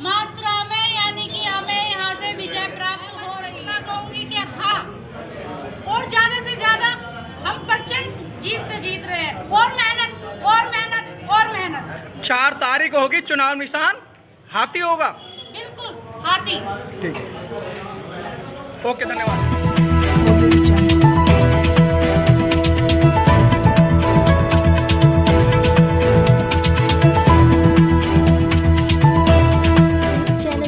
मात्रा में, यानी कि हमें यहाँ से विजय प्राप्त हो रही। इतना कहूँगी कि हाँ, और ज़्यादा से ज़्यादा हम प्रचंड जीत से जीत रहे हैं। और मेहनत और मेहनत और मेहनत। 4 तारीख होगी, चुनाव निशान हाथी होगा। बिल्कुल हाथी। ठीक है, ओके, धन्यवाद।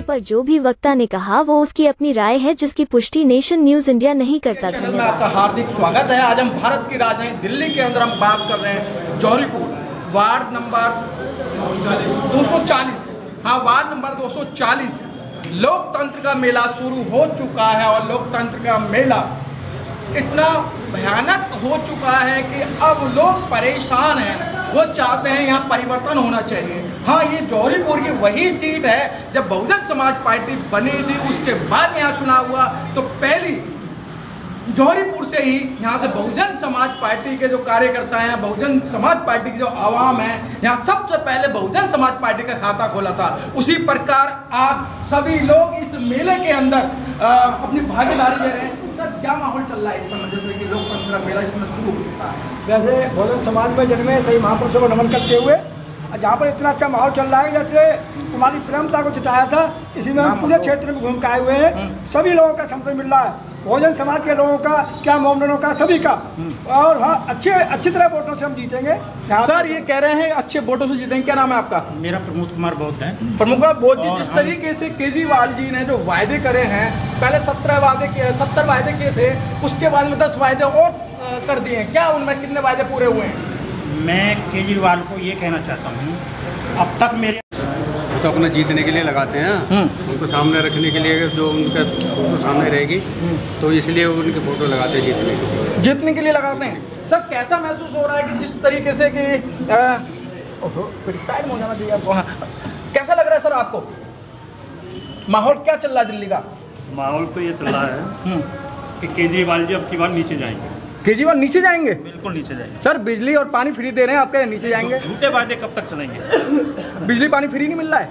पर जो भी वक्ता ने कहा वो उसकी अपनी राय है, जिसकी पुष्टि नेशन न्यूज इंडिया नहीं करता। चैनल में आपका हार्दिक स्वागत है। आज हम भारत की राजधानी दिल्ली के अंदर हम बात कर रहे हैं जौहरीपुर, वार्ड नंबर 240। हाँ, वार्ड नंबर 240। लोकतंत्र का मेला शुरू हो चुका है और लोकतंत्र का मेला इतना भयानक हो चुका है कि अब लोग परेशान हैं। वो चाहते हैं यहाँ परिवर्तन होना चाहिए। हाँ, ये जौहरीपुर की वही सीट है जब बहुजन समाज पार्टी बनी थी, उसके बाद यहाँ चुनाव हुआ तो पहली जौहरीपुर से ही यहाँ से बहुजन समाज पार्टी के जो कार्यकर्ता हैं, बहुजन समाज पार्टी की जो आवाम है, यहाँ सबसे पहले बहुजन समाज पार्टी का खाता खोला था। उसी प्रकार आज सभी लोग इस मेले के अंदर अपनी भागीदारी दे रहे हैं। उसका क्या माहौल चल रहा है इस समय, जैसे कि लोकतंत्र का मेला इसमें शुरू हो चुका है? जैसे बहुजन समाज में जन्मे सही महापुरुषों को नमन करते हुए जहाँ पर इतना अच्छा माहौल चल रहा है, जैसे कुमारी प्रेमता को जिताया था, इसी में हम पूरे क्षेत्र में घूम के आए हुए हैं। सभी लोगों का समर्थन मिल रहा है, बहुजन समाज के लोगों का, क्या मोमडनों का, सभी का। और हाँ, अच्छी तरह वोटों से हम जीतेंगे। सर, ये कह रहे हैं अच्छे वोटों से जीतेंगे। क्या नाम है आपका? मेरा प्रमोद कुमार बौद्ध है। प्रमोद कुमार बौद्ध जी, जिस तरीके से केजरीवाल जी ने जो वायदे करे हैं, पहले 70 वायदे किए थे, उसके बाद में 10 वायदे और कर दिए हैं। क्या उनमें कितने वायदे पूरे हुए हैं? मैं केजरीवाल को ये कहना चाहता हूँ, अब तक मेरे तो अपना जीतने के लिए लगाते हैं, उनको सामने रखने के लिए, जो उनका फोटो सामने रहेगी तो इसलिए उनकी फोटो लगाते हैं जीतने के लिए लगाते हैं। सर, कैसा महसूस हो रहा है कि जिस तरीके से कि साइड में हो जाना चाहिए आपको, हाँ, कैसा लग रहा है सर आपको? माहौल क्या चल रहा है दिल्ली का? माहौल तो ये चल रहा है कि केजरीवाल जी अब की बार नीचे जाएंगे। केजरीवाल नीचे जाएंगे? बिल्कुल नीचे जाएंगे। सर, बिजली और पानी फ्री दे रहे हैं, आप कह रहे हैं नीचे जाएंगे? झूठे वादे कब तक चलेंगे? बिजली पानी फ्री नहीं मिल रहा है?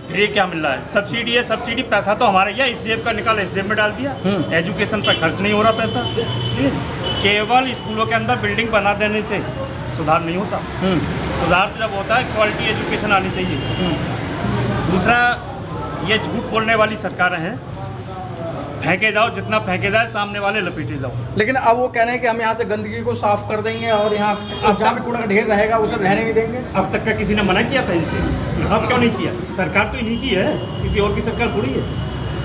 फ्री क्या मिल रहा है? सब्सिडी है, सब्सिडी पैसा तो हमारा ही है, इस जेब का निकाला इस जेब में डाल दिया। एजुकेशन पर खर्च नहीं हो रहा पैसा। केवल स्कूलों के अंदर बिल्डिंग बना देने से सुधार नहीं होता। सुधार जब होता है क्वालिटी एजुकेशन आनी चाहिए। दूसरा, ये झूठ बोलने वाली सरकारें हैं, फेंके जाओ, जितना फेंके जाए सामने वाले लपेटे जाओ। लेकिन अब वो कह रहे हैं कि हम यहाँ से गंदगी को साफ कर देंगे और यहाँ अब जहाँ पे कूड़ा का ढेर रहेगा उसे रहने नहीं देंगे। अब तक का किसी ने मना किया था इनसे? अब क्यों नहीं किया? सरकार तो इन्हीं की है, किसी और की सरकार थोड़ी है।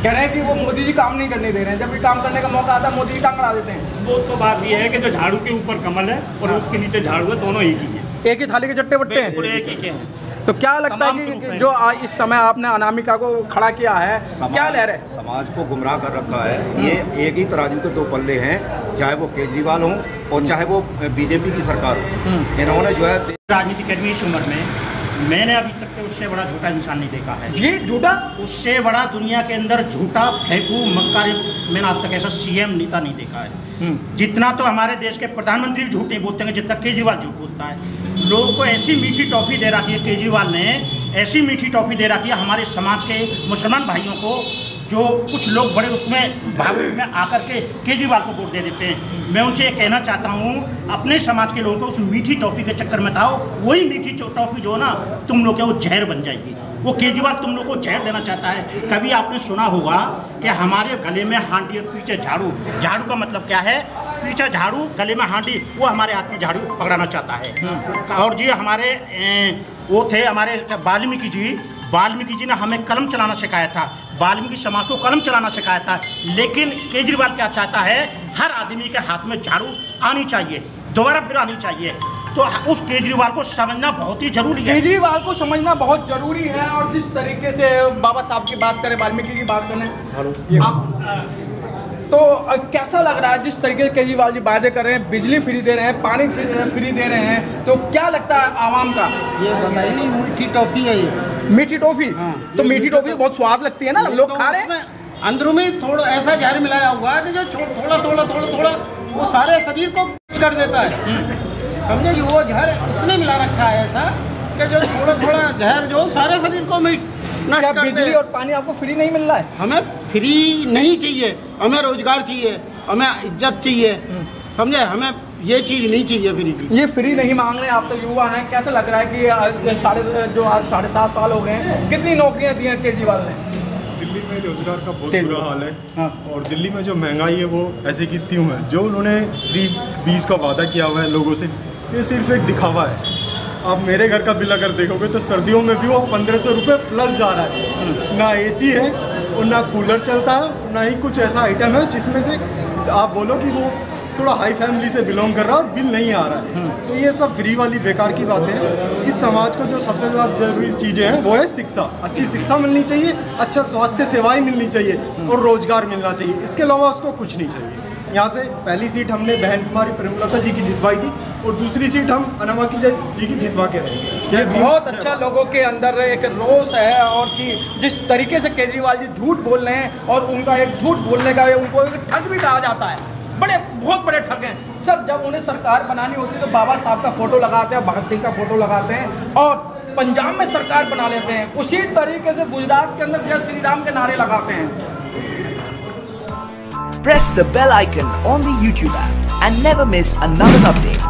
कह रहे हैं कि वो मोदी जी काम नहीं करने दे रहे हैं, जब भी काम करने का मौका आता है मोदी जी टांग अड़ा देते हैं। वो तो बात ये है कि जो झाड़ू के ऊपर कमल है और उसके नीचे झाड़ू है, दोनों एक ही है, एक ही थाली के चट्टे बट्टे हैं। पूरे एक ही के हैं। तो क्या लगता है कि जो इस समय आपने अनामिका को खड़ा किया है, क्या लहर है? समाज को गुमराह कर रखा है। ये एक ही तराजू के 2 पल्ले हैं, चाहे वो केजरीवाल हो और चाहे वो बीजेपी की सरकार हो। इन्होंने जो है राजनीति करनी इस उम्र में, मैंने अभी तक के उससे बड़ा झूठा इंसान नहीं देखा है। ये झूठा? उससे बड़ा दुनिया के अंदर झूठा फेंकू मक्कार मैंने आज तक ऐसा सीएम नेता नहीं देखा है। जितना तो हमारे देश के प्रधानमंत्री भी झूठ नहीं बोलते हैं, जितना केजरीवाल झूठ बोलता है। लोगों को ऐसी मीठी टॉफी दे रखी है केजरीवाल ने, ऐसी मीठी टॉफी दे रखी है हमारे समाज के मुसलमान भाइयों को, जो कुछ लोग बड़े उसमें भाव में आकर के केजरीवाल को वोट दे देते हैं। मैं उनसे ये कहना चाहता हूँ, अपने समाज के लोगों को उस मीठी टॉफी के चक्कर में आओ। वही मीठी टॉफी जो ना तुम लोग के वो जहर बन जाएगी। वो केजरीवाल तुम लोग को जहर देना चाहता है। कभी आपने सुना होगा कि हमारे गले में हांडी और पीछे झाड़ू। झाड़ू का मतलब क्या है? पीछे झाड़ू, गले में हांडी, वो हमारे हाथ में झाड़ू पकड़ाना चाहता है। और जी हमारे वो थे हमारे वाल्मीकि जी ने हमें कलम चलाना सिखाया था, वाल्मीकि समाज को कलम चलाना सिखाया था। लेकिन केजरीवाल क्या चाहता है? हर आदमी के हाथ में झाड़ू आनी चाहिए, दोबारा फिर आनी चाहिए। तो उस केजरीवाल को समझना बहुत ही जरूरी है। केजरीवाल को समझना बहुत जरूरी है। और जिस तरीके से बाबा साहब की बात करें, वाल्मीकि की बात करें, तो कैसा लग रहा है जिस तरीके से केजरीवाल जी वायदे कर रहे हैं, बिजली फ्री दे रहे हैं, पानी फ्री दे रहे हैं, तो क्या लगता है आवाम का? ये बताइए, मीठी टॉफी है ये। मीठी टॉफी? तो मीठी टॉफी बहुत स्वाद लगती है ना, लोग खा रहे हैं। अंदरों में थोड़ा ऐसा जहर मिलाया हुआ है कि जो थोड़ा वो सारे शरीर को कर देता है। समझे कि वो जहर इसने मिला रखा है ऐसा कि जो थोड़ा जहर जो सारे शरीर को क्या बिजली और पानी आपको फ्री नहीं मिल रहा है? हमें फ्री नहीं चाहिए, हमें रोजगार चाहिए, हमें इज्जत चाहिए, समझे? हमें ये चीज़ नहीं चाहिए फ्री की। ये फ्री नहीं मांग रहे, आप तो युवा हैं, कैसा लग रहा है कि आज 7.5 साल हो गए हैं, कितनी नौकरियां दी हैं केजरीवाल ने? दिल्ली में रोजगार का बहुत बुरा हाल है। हाँ। और दिल्ली में जो महंगाई है वो ऐसे की त्यों है। जो उन्होंने फ्री बीज का वादा किया हुआ है लोगों से, ये सिर्फ एक दिखावा है। आप मेरे घर का बिल अगर देखोगे तो सर्दियों में भी वो 1500 रुपये प्लस जा रहा है। ना एसी है और ना कूलर चलता है, ना ही कुछ ऐसा आइटम है जिसमें से आप बोलो कि वो थोड़ा हाई फैमिली से बिलोंग कर रहा है और बिल नहीं आ रहा है। तो ये सब फ्री वाली बेकार की बातें हैं। इस समाज को जो सबसे ज़्यादा जरूरी चीज़ें हैं वो है शिक्षा। अच्छी शिक्षा मिलनी चाहिए, अच्छा स्वास्थ्य सेवाएं मिलनी चाहिए और रोजगार मिलना चाहिए। इसके अलावा उसको कुछ नहीं चाहिए। यहाँ से पहली सीट हमने बहन कुमारी प्रेमलता जी की जितवाई थी और दूसरी सीट हम अनमा की जी की जितवा के रहेंगे। बहुत अच्छा, लोगों के अंदर एक रोष है और कि जिस तरीके से केजरीवाल जी झूठ बोल रहे हैं और उनका एक झूठ बोलने का उनको एक ठग भी कहा जाता है। बहुत बड़े ठग हैं सर। जब उन्हें सरकार बनानी होती है तो बाबा साहब का फोटो लगाते हैं, भगत सिंह का फोटो लगाते हैं और पंजाब में सरकार बना लेते हैं। उसी तरीके से गुजरात के अंदर जय श्री राम के नारे लगाते हैं। Press the bell icon on the YouTube app and never miss another update.